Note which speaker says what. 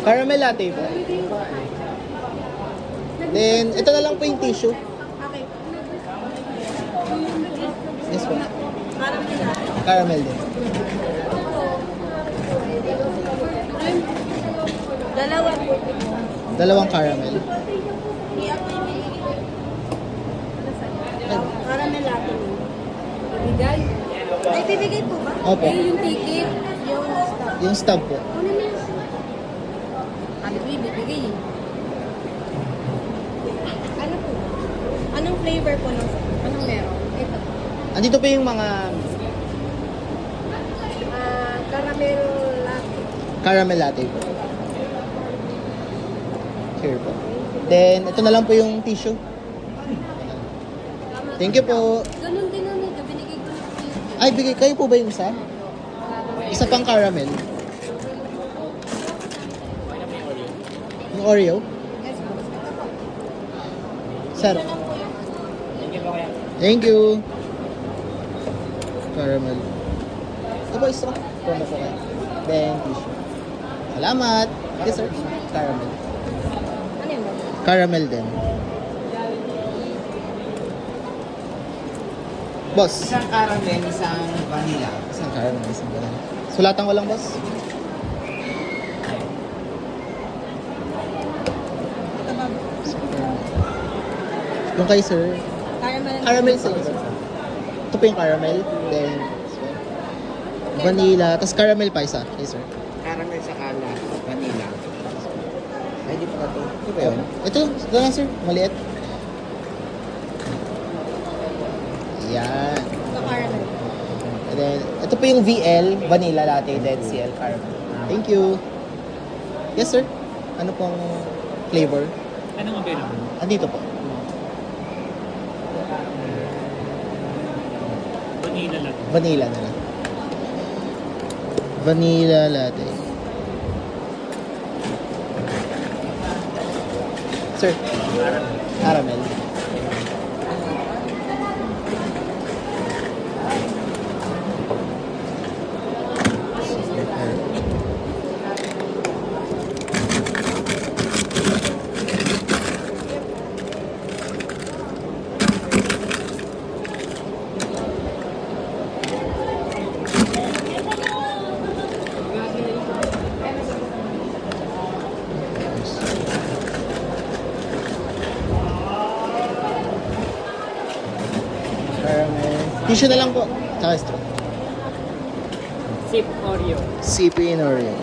Speaker 1: Caramel latte po. Then, ito na lang po yung tissue.
Speaker 2: Okay.
Speaker 1: Yes po.
Speaker 2: Caramel latte.
Speaker 1: Caramel din.
Speaker 2: Dalawa po.
Speaker 1: Dalawang caramel.
Speaker 2: Caramel latte. Bibigay? Ay, bibigay po ba?
Speaker 1: Opo.
Speaker 2: Yung ticket, yung stop.
Speaker 1: Yung stub po.
Speaker 2: Ano na yun? Ano po yung bibigay eh? Ano po? Anong flavor po ng anong meron? Ito.
Speaker 1: Andito po yung mga
Speaker 2: Caramel latte.
Speaker 1: caramel latte po. Here po. Then, ito na lang po yung tissue. Thank you po.
Speaker 2: Ganun din ano, binigay ko na po yun.
Speaker 1: Ay, bigay kayo po ba yung isa? Isa pang caramel. Yung Oreo?
Speaker 2: Yes po.
Speaker 1: Sir. Thank you. Caramel. Ito po, isa. Promo po kayo. Then, tissue. Salamat. Yes, sir. Caramel.
Speaker 2: Ano yun ba?
Speaker 1: Caramel din. Boss.
Speaker 3: Isang caramel, isang vanilla.
Speaker 1: Isang caramel, isang banana. Sulatan ko lang, boss. Yung kay sir.
Speaker 2: Caramel.
Speaker 1: Caramel sa sir. Ito po yung caramel. Then, vanilla. Tapos caramel pa isa. Kay sir.
Speaker 3: Caramel sa kala, vanilla. Ay, di pa ito.
Speaker 1: Ito ba yun? Ito lang, sir. Maliit. Yan.
Speaker 2: Ito caramel.
Speaker 1: And then, ito po yung VL, vanilla latte, then CL caramel. Thank you. Yes, sir. Ano pong flavor?
Speaker 4: Anong available?
Speaker 1: Andito po.
Speaker 4: Vanilla lang.
Speaker 1: Vanilla na lang. Vanilla latte. Sir, caramel. Caramel. Tissue na lang po. Tsaka straw.
Speaker 4: Sip Oreo.
Speaker 1: CP in Oreo.